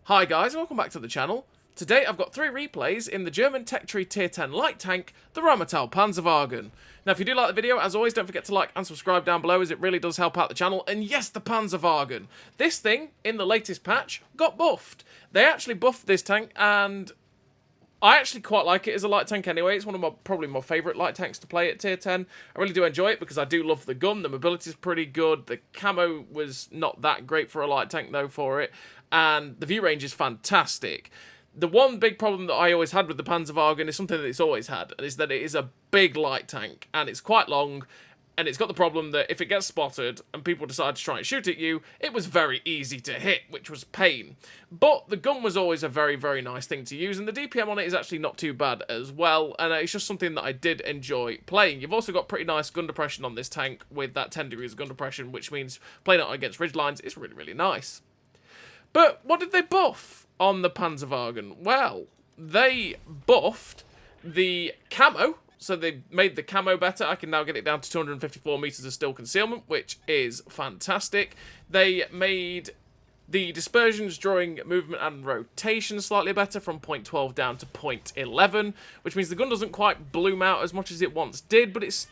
Hi guys, welcome back to the channel. Today I've got 3 replays in the German tech tree tier 10 light tank, the Rheinmetall Panzerwagen. Now if you do like the video, as always, don't forget to like and subscribe down below as it really does help out the channel. And yes, the Panzerwagen. This thing, in the latest patch, got buffed. They actually buffed this tank and I actually quite like it as a light tank anyway. It's one of my probably my favourite light tanks to play at tier 10. I really do enjoy it because I do love the gun. The mobility is pretty good. The camo was not that great for a light tank though for it. And the view range is fantastic. The one big problem that I always had with the Panzerwagen is something that it's always had, is that it is a big light tank, and it's quite long, and it's got the problem that if it gets spotted and people decide to try and shoot at you, it was very easy to hit, which was pain. But the gun was always a very, very nice thing to use, and the DPM on it is actually not too bad as well, and it's just something that I did enjoy playing. You've also got pretty nice gun depression on this tank with that 10 degrees of gun depression, which means playing it against ridge lines is really, really nice. But what did they buff on the Panzerwagen? Well, they buffed the camo. So they made the camo better. I can now get it down to 254 meters of still concealment, which is fantastic. They made the dispersions during movement and rotation slightly better, from 0.12 down to 0.11, which means the gun doesn't quite bloom out as much as it once did, but it's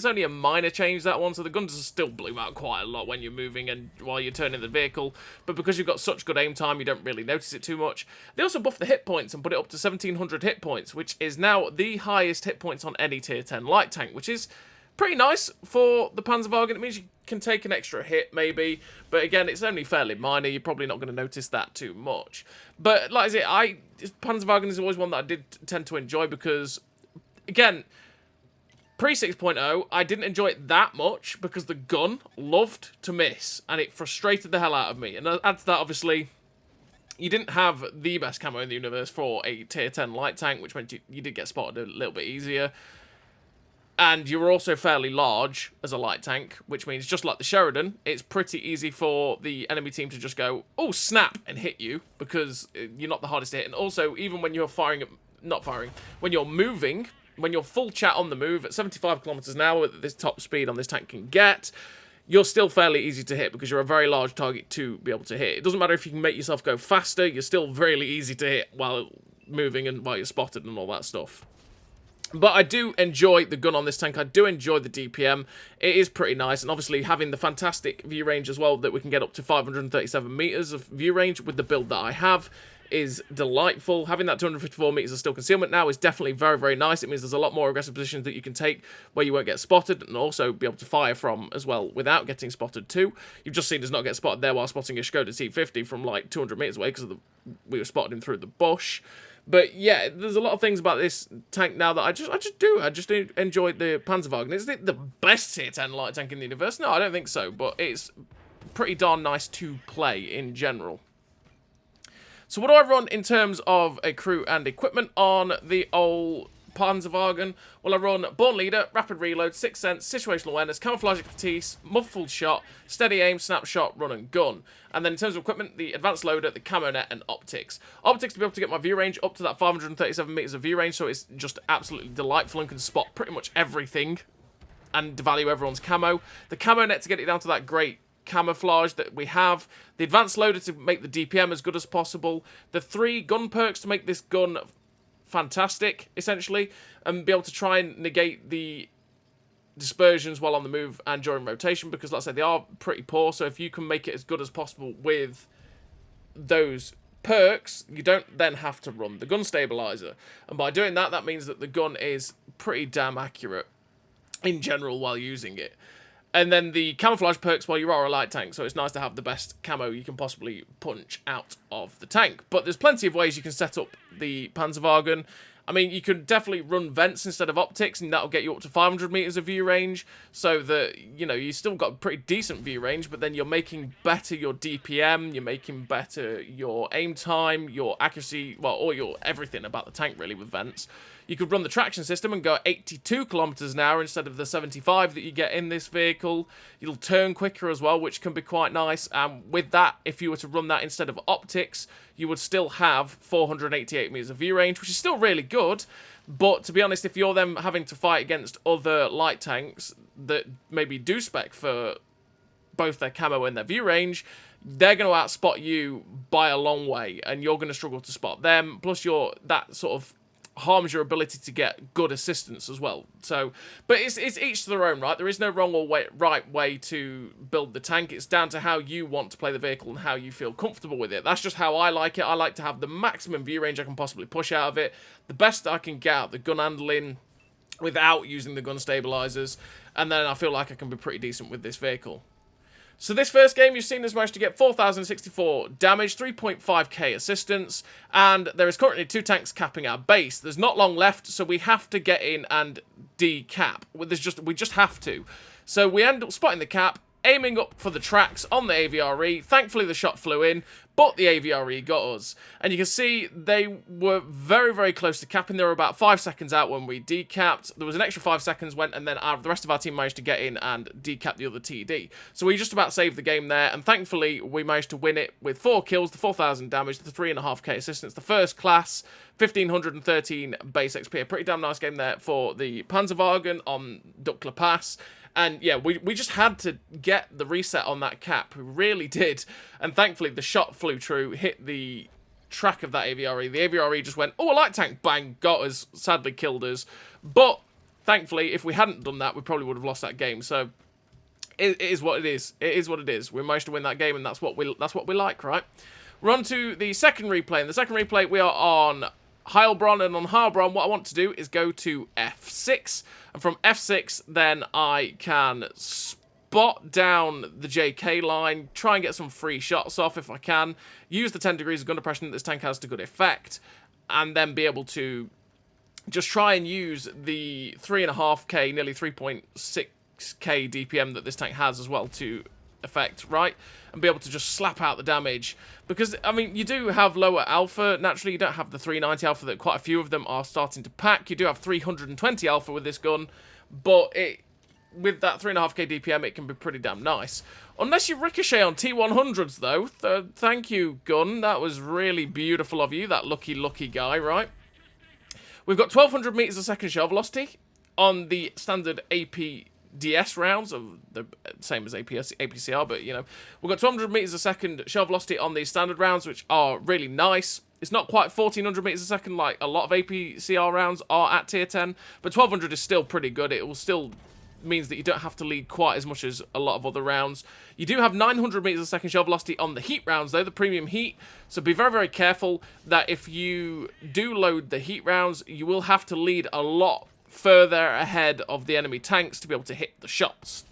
only a minor change, that one, so the gun does still bloom out quite a lot when you're moving and while you're turning the vehicle, but because you've got such good aim time, you don't really notice it too much. They also buffed the hit points and put it up to 1700 hit points, which is now the highest hit points on any tier 10 light tank, which is pretty nice for the Panzerwagen. It means you can take an extra hit, maybe. But again, it's only fairly minor. You're probably not going to notice that too much. But like I say, Panzerwagen is always one that I did tend to enjoy because, again, pre 6.0, I didn't enjoy it that much because the gun loved to miss. And it frustrated the hell out of me. And add to that, obviously, you didn't have the best camo in the universe for a tier 10 light tank, which meant you did get spotted a little bit easier. And you were also fairly large as a light tank, which means just like the Sheridan, it's pretty easy for the enemy team to just go, oh, snap, and hit you, because you're not the hardest to hit. And also, even when you're when you're moving, when you're full chat on the move at 75 kilometers an hour at this top speed on this tank can get, you're still fairly easy to hit because you're a very large target to be able to hit. It doesn't matter if you can make yourself go faster, you're still really easy to hit while moving and while you're spotted and all that stuff. But I do enjoy the gun on this tank. I do enjoy the DPM. It is pretty nice. And obviously having the fantastic view range as well, that we can get up to 537 meters of view range with the build that I have, is delightful. Having that 254 meters of still concealment now is definitely very, very nice. It means there's a lot more aggressive positions that you can take where you won't get spotted, and also be able to fire from as well without getting spotted too. You've just seen us not get spotted there while spotting a Skoda T50 from like 200 meters away because we were spotted him through the bush. But yeah, there's a lot of things about this tank now that I just enjoy the Panzerwagen. Is it the best tier 10 light tank in the universe? No, I don't think so, but it's pretty darn nice to play in general. So what do I run in terms of a crew and equipment on the old Panzerwagen? Well, I run Born Leader, Rapid Reload, Sixth Sense, Situational Awareness, Camouflage Expertise, Muffled Shot, Steady Aim, Snapshot, Run and Gun. And then in terms of equipment, the Advanced Loader, the Camo Net, and Optics. Optics to be able to get my view range up to that 537 meters of view range, so it's just absolutely delightful and can spot pretty much everything and devalue everyone's camo. The Camo Net to get it down to that great camouflage that we have. The Advanced Loader to make the DPM as good as possible. The 3 gun perks to make this gun fantastic, essentially, and be able to try and negate the dispersions while on the move and during rotation, because like I said, they are pretty poor. So if you can make it as good as possible with those perks, you don't then have to run the gun stabilizer, and by doing that, that means that the gun is pretty damn accurate in general while using it. And then the camouflage perks while you are a light tank, so it's nice to have the best camo you can possibly punch out of the tank. But there's plenty of ways you can set up the Panzerwagen. I mean, you could definitely run vents instead of optics, and that'll get you up to 500 meters of view range, so that, you know, you still got a pretty decent view range, but then you're making better your DPM, you're making better your aim time, your accuracy, well, all your everything about the tank, really, with vents. You could run the traction system and go 82 kilometers an hour instead of the 75 that you get in this vehicle. You'll turn quicker as well, which can be quite nice. And with that, if you were to run that instead of optics, you would still have 488 meters of view range, which is still really good. But to be honest, if you're then having to fight against other light tanks that maybe do spec for both their camo and their view range, they're going to outspot you by a long way, and you're going to struggle to spot them. Plus, that sort of harms your ability to get good assistance as well. So, but it's each to their own, right? There is no wrong or right way to build the tank. It's down to how you want to play the vehicle and how you feel comfortable with it. That's just how I like it. I like to have the maximum view range I can possibly push out of it, the best I can get out the gun handling without using the gun stabilizers, and then I feel like I can be pretty decent with this vehicle. So this first game, you've seen us manage to get 4,064 damage, 3.5k assistance, and there is currently 2 tanks capping our base. There's not long left, so we have to get in and decap. We just have to. So we end up spotting the cap, aiming up for the tracks on the AVRE. Thankfully, the shot flew in, but the AVRE got us. And you can see they were very, very close to capping. They were about 5 seconds out when we decapped. There was an extra 5 seconds went, and then the rest of our team managed to get in and decap the other TD. So we just about saved the game there, and thankfully, we managed to win it with 4 kills, the 4,000 damage, the 3.5k assistance, the first class, 1,513 base XP. A pretty damn nice game there for the Panzerwagen on Duckler Pass. And yeah, we just had to get the reset on that cap. We really did. And thankfully, the shot flew true, hit the track of that AVRE. The AVRE just went, oh, a light tank, bang, got us, sadly killed us. But thankfully, if we hadn't done that, we probably would have lost that game. So it is what it is. It is what it is. We managed to win that game, and that's what we like, right? We're on to the second replay. In the second replay, we are on Heilbronn, and on Heilbronn, what I want to do is go to F6, and from F6, then I can spot down the JK line, try and get some free shots off if I can, use the 10 degrees of gun depression that this tank has to good effect, and then be able to just try and use the 3.5k, nearly 3.6k DPM that this tank has as well to effect, right? And be able to just slap out the damage. Because, I mean, you do have lower alpha. Naturally, you don't have the 390 alpha that quite a few of them are starting to pack. You do have 320 alpha with this gun, but with that 3.5k DPM, it can be pretty damn nice. Unless you ricochet on T100s, though. Thank you, gun. That was really beautiful of you, that lucky guy, right? We've got 1,200 meters a second shell velocity on the standard APDS rounds, of the same as APCR, but, you know, we've got 200 meters a second shell velocity on these standard rounds, which are really nice. It's not quite 1,400 meters a second like a lot of APCR rounds are at tier 10, but 1,200 is still pretty good. It will still means that you don't have to lead quite as much as a lot of other rounds. You do have 900 meters a second shell velocity on the heat rounds, though, the premium heat, so be very, very careful that if you do load the heat rounds, you will have to lead a lot further ahead of the enemy tanks to be able to hit the shots.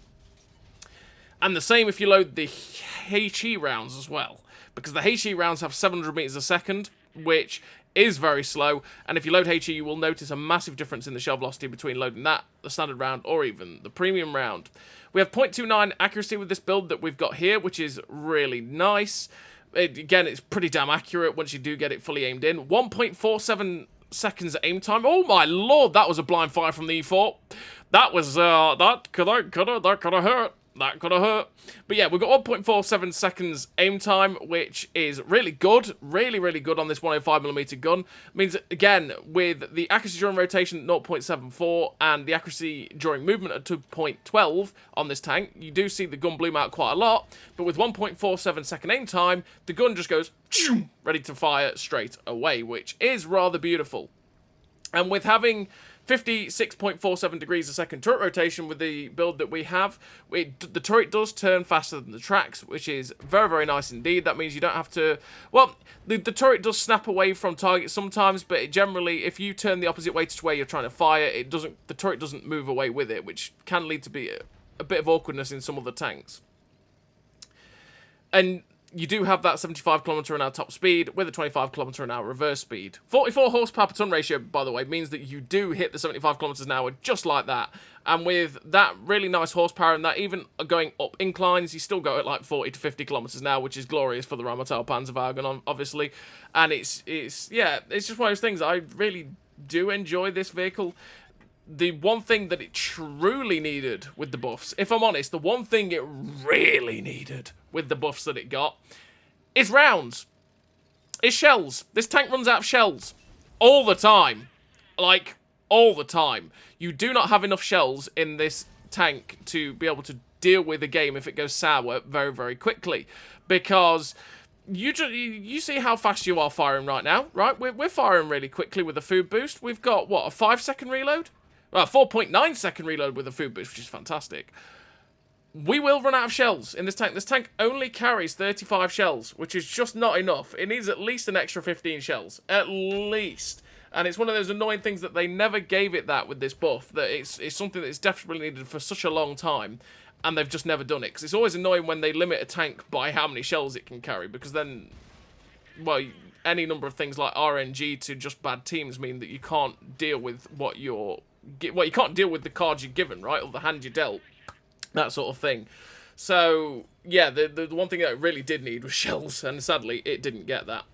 And the same if you load the HE rounds as well, because the HE rounds have 700 meters a second, which is very slow, and if you load HE, you will notice a massive difference in the shell velocity between loading that, the standard round, or even the premium round. We have 0.29 accuracy with this build that we've got here, which is really nice. Again, it's pretty damn accurate once you do get it fully aimed in. 1.47 seconds aim time. Oh my lord, that was a blind fire from the E4. That was, that could have hurt. That could have hurt. But yeah, we've got 1.47 seconds aim time, which is really good. Really, really good on this 105mm gun. Means, again, with the accuracy during rotation at 0.74 and the accuracy during movement at 2.12 on this tank, you do see the gun bloom out quite a lot. But with 1.47 second aim time, the gun just goes ready to fire straight away, which is rather beautiful. And with having 56.47 degrees a second turret rotation with the build that we have, the turret does turn faster than the tracks, which is very, very nice indeed. That means you don't have to, well, the turret does snap away from targets sometimes, but generally, if you turn the opposite way to where you're trying to fire, the turret doesn't move away with it, which can lead to be a bit of awkwardness in some of the tanks. And you do have that 75 km/h top speed with a 25 km/h reverse speed. 44 horsepower per ton ratio, by the way, means that you do hit the 75 km/h just like that. And with that really nice horsepower and that even going up inclines, you still go at like 40 to 50 km/h, which is glorious for the Rheinmetall Panzerwagen, obviously. And it's just one of those things. I really do enjoy this vehicle. The one thing that it truly needed with the buffs, if I'm honest, the one thing it really needed with the buffs that it got is rounds. Is shells. This tank runs out of shells. All the time. Like, all the time. You do not have enough shells in this tank to be able to deal with a game if it goes sour very, very quickly. Because you see how fast you are firing right now, right? We're firing really quickly with a food boost. We've got, what, a 5-second reload? Well, 4.9-second reload with a food boost, which is fantastic. We will run out of shells in this tank. This tank only carries 35 shells, which is just not enough. It needs at least an extra 15 shells. At least. And it's one of those annoying things that they never gave it that with this buff. That it's something that's desperately needed for such a long time. And they've just never done it. Because it's always annoying when they limit a tank by how many shells it can carry. Because then, well, any number of things like RNG to just bad teams mean that you can't deal with what you're... Well, you can't deal with the cards you're given, right? Or the hand you're dealt. That sort of thing. So, yeah, the one thing that it really did need was shells, and sadly, it didn't get that.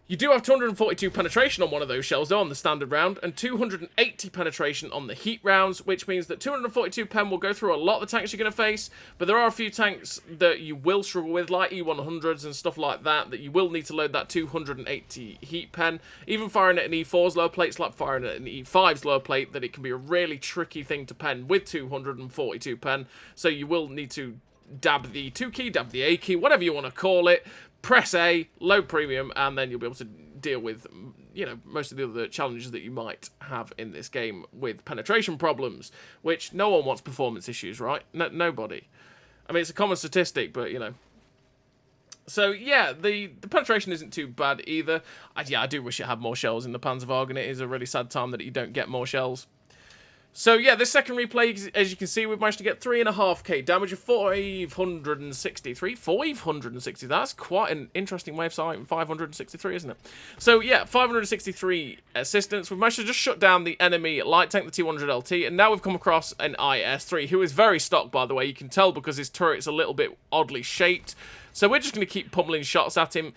You do have 242 penetration on one of those shells, though, on the standard round, and 280 penetration on the heat rounds, which means that 242 pen will go through a lot of the tanks you're going to face, but there are a few tanks that you will struggle with, like E100s and stuff like that you will need to load that 280 heat pen. Even firing at an E4's lower plate, like firing at an E5's lower plate, that it can be a really tricky thing to pen with 242 pen, so you will need to dab the 2 key, dab the A key, whatever you want to call it, press A, load premium, and then you'll be able to deal with, you know, most of the other challenges that you might have in this game with penetration problems, which no one wants performance issues, right? Nobody. I mean, it's a common statistic, but, you know. So, yeah, the penetration isn't too bad either. I do wish it had more shells in the Panzerwagen. It is a really sad time that you don't get more shells. So, yeah, this second replay, as you can see, we've managed to get 3.5k damage of 563. 560, that's quite an interesting way of saying 563, isn't it? So, yeah, 563 assistance. We've managed to just shut down the enemy light tank, the T100LT, and now we've come across an IS-3, who is very stock, by the way. You can tell because his turret's a little bit oddly shaped. So we're just going to keep pummeling shots at him.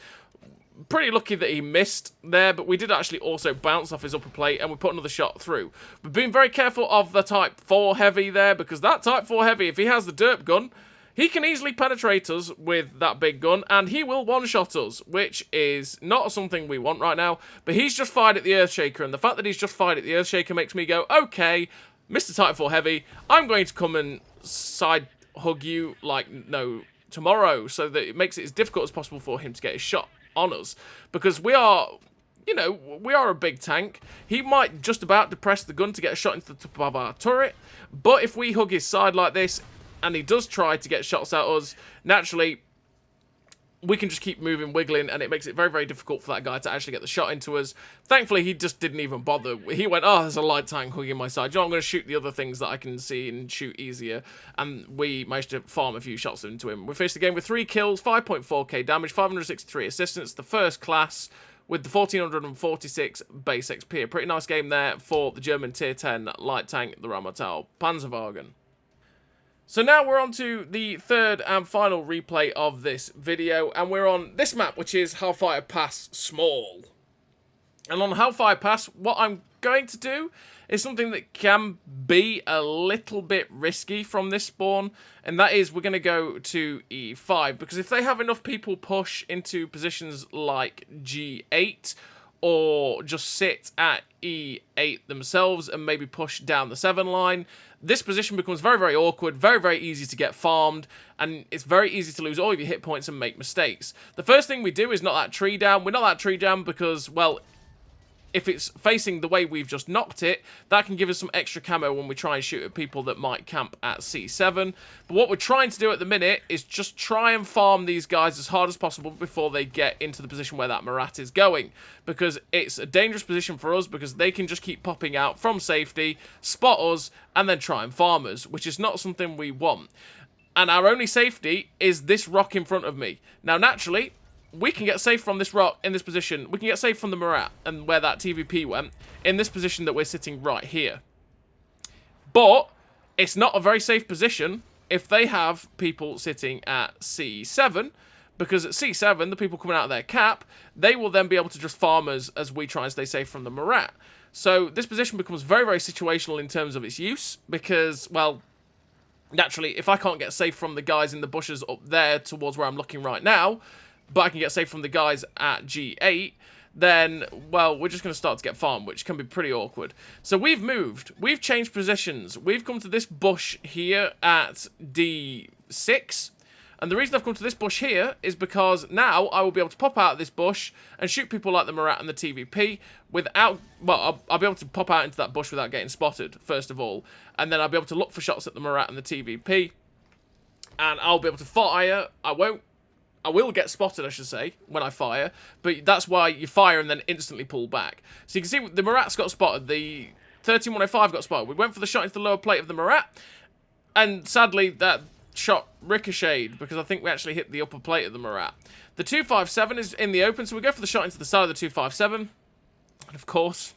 Pretty lucky that he missed there, but we did actually also bounce off his upper plate, and we put another shot through. We've been very careful of the Type 4 Heavy there, because that Type 4 Heavy, if he has the Derp gun, he can easily penetrate us with that big gun, and he will one-shot us, which is not something we want right now, but he's just fired at the Earthshaker, and the fact that he's just fired at the Earthshaker makes me go, okay, Mr. Type 4 Heavy, I'm going to come and side hug you like no tomorrow, so that it makes it as difficult as possible for him to get his shot on us, because we are, you know, we are a big tank. He might just about depress the gun to get a shot into the top of our turret, but if we hug his side like this, and he does try to get shots at us, naturally, we can just keep moving, wiggling, and it makes it very, very difficult for that guy to actually get the shot into us. Thankfully, he just didn't even bother. He went, oh, there's a light tank hugging my side. You know, I'm going to shoot the other things that I can see and shoot easier. And we managed to farm a few shots into him. We finished the game with 3 kills, 5.4k damage, 563 assistance, the first class, with the 1446 base XP. A pretty nice game there for the German Tier 10 light tank, the Rheinmetall Panzerwagen. So now we're on to the third and final replay of this video, and we're on this map, which is Hellfire Pass Small. And on Hellfire Pass, what I'm going to do is something that can be a little bit risky from this spawn, and that is we're going to go to E5, because if they have enough people push into positions like G8, or just sit at E8 themselves and maybe push down the 7 line, this position becomes very, very awkward, very, very easy to get farmed, and it's very easy to lose all of your hit points and make mistakes. The first thing we do is knock that tree down. We're not that tree down because, well, if it's facing the way we've just knocked it, that can give us some extra camo when we try and shoot at people that might camp at C7. But what we're trying to do at the minute is just try and farm these guys as hard as possible before they get into the position where that Murat is going. Because it's a dangerous position for us, because they can just keep popping out from safety, spot us, and then try and farm us, which is not something we want. And our only safety is this rock in front of me. Now, naturally, we can get safe from this rock in this position. We can get safe from the Murat and where that TVP went in this position that we're sitting right here. But it's not a very safe position if they have people sitting at C7, because at C7, the people coming out of their cap, they will then be able to just farm us as we try and stay safe from the Murat. So this position becomes very, very situational in terms of its use, because, well, naturally, if I can't get safe from the guys in the bushes up there towards where I'm looking right now, but I can get safe from the guys at G8, then, well, we're just going to start to get farmed, which can be pretty awkward. So we've moved. We've changed positions. We've come to this bush here at D6. And the reason I've come to this bush here is because now I will be able to pop out of this bush and shoot people like the Murat and the TVP without... Well, I'll be able to pop out into that bush without getting spotted, first of all. And then I'll be able to look for shots at the Murat and the TVP. And I'll be able to fire. I will get spotted, I should say, when I fire. But that's why you fire and then instantly pull back. So you can see the Murat's got spotted. The 13105 got spotted. We went for the shot into the lower plate of the Murat. And sadly, that shot ricocheted because I think we actually hit the upper plate of the Murat. The 257 is in the open, so we go for the shot into the side of the 257. And of course,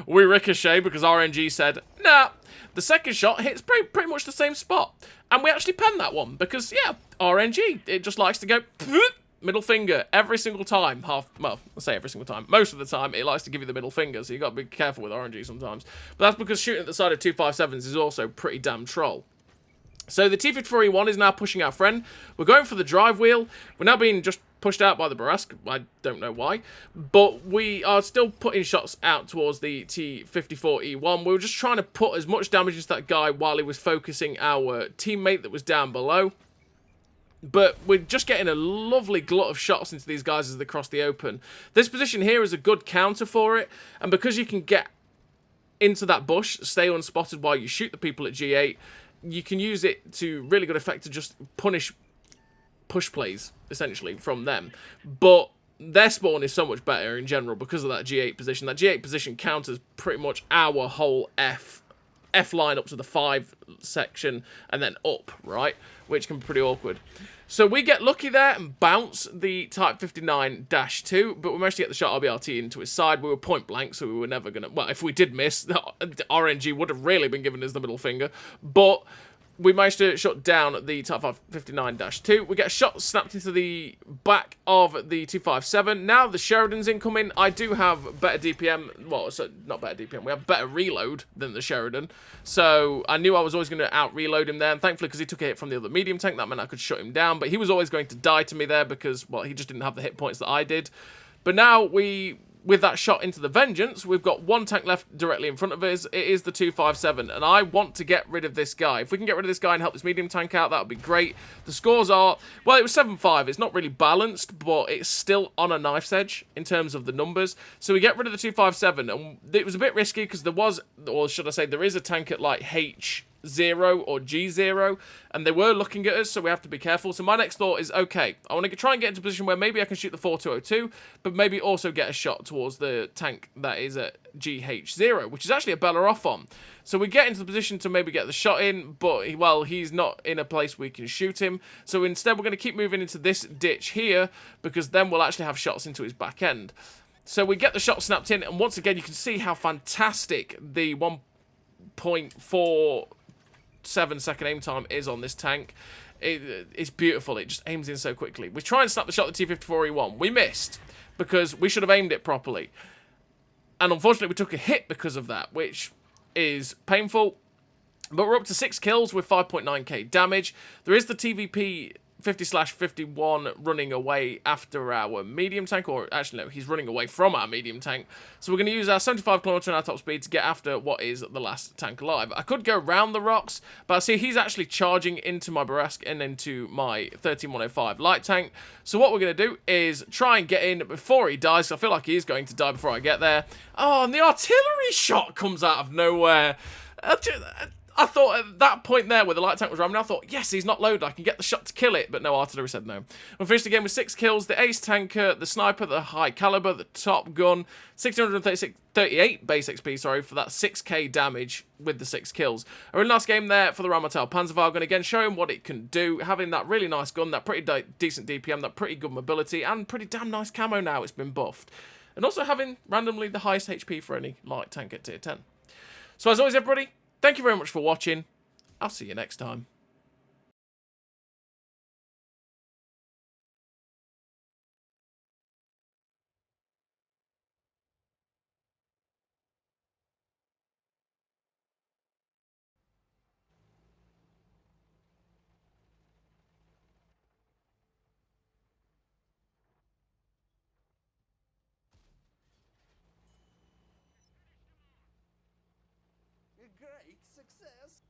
we ricochet because RNG said, nah. The second shot hits pretty much the same spot. And we actually pen that one because, yeah, RNG. It just likes to go middle finger every single time. Well, I say every single time. Most of the time, it likes to give you the middle finger, so you got to be careful with RNG sometimes. But that's because shooting at the side of 257s is also pretty damn troll. So the T-54E1 is now pushing our friend. We're going for the drive wheel. We're now being just pushed out by the Barask. I don't know why. But we are still putting shots out towards the T-54E1. We were just trying to put as much damage into that guy while he was focusing our teammate that was down below. But we're just getting a lovely glut of shots into these guys as they cross the open. This position here is a good counter for it. And because you can get into that bush, stay unspotted while you shoot the people at G8, you can use it to really good effect to just punish push plays, essentially, from them. But their spawn is so much better in general because of that G8 position. That G8 position counters pretty much our whole F line up to the 5 section and then up, right? Which can be pretty awkward. So we get lucky there and bounce the Type 59-2, but we managed to get the shot RBRT into his side. We were point blank, so we were never going to... Well, if we did miss, the RNG would have really been giving us the middle finger. But we managed to shut down the Type 59-2. We get a shot snapped into the back of the 257. Now the Sheridan's incoming. I do have better DPM. Well, so not better DPM. We have better reload than the Sheridan. So I knew I was always going to out-reload him there. And thankfully, because he took a hit from the other medium tank, that meant I could shut him down. But he was always going to die to me there because, well, he just didn't have the hit points that I did. But now with that shot into the Vengeance, we've got one tank left directly in front of us. It is the 257, and I want to get rid of this guy. If we can get rid of this guy and help this medium tank out, that would be great. The scores are, well, it was 7-5. It's not really balanced, but it's still on a knife's edge in terms of the numbers. So we get rid of the 257, and it was a bit risky because there was, or should I say, there is a tank at like H0 or G0, and they were looking at us, so we have to be careful. So my next thought is, okay, I want to try and get into a position where maybe I can shoot the 4202, but maybe also get a shot towards the tank that is at GH0, which is actually a better off on. So we get into the position to maybe get the shot in, but, well, he's not in a place we can shoot him. So instead, we're going to keep moving into this ditch here, because then we'll actually have shots into his back end. So we get the shot snapped in, and once again, you can see how fantastic the 1.47-second aim time is on this tank. It's beautiful. It just aims in so quickly. We try and snap the shot at the T-54E1. We missed because we should have aimed it properly. And unfortunately, we took a hit because of that, which is painful. But we're up to 6 kills with 5.9k damage. There is the TVP 50/51 running away after our medium tank, or actually no, he's running away from our medium tank. So we're going to use our 75 km an hour top speed to get after what is the last tank alive. I could go round the rocks, but I see he's actually charging into my Barask and into my 13105 light tank. So what we're going to do is try and get in before he dies. So I feel like he is going to die before I get there. Oh, and the artillery shot comes out of nowhere. I thought at that point there where the light tank was ramming, I thought, yes, he's not loaded, I can get the shot to kill it, but no, artillery said no. We finished the game with 6 kills, the ace tanker, the sniper, the high caliber, the top gun, 1638 base XP, sorry, for that 6k damage with the 6 kills. A really nice game there for the Rheinmetall Panzerwagen, again, showing what it can do, having that really nice gun, that pretty decent DPM, that pretty good mobility, and pretty damn nice camo now, it's been buffed. And also having, randomly, the highest HP for any light tank at tier 10. So as always, everybody, thank you very much for watching. I'll see you next time. great success.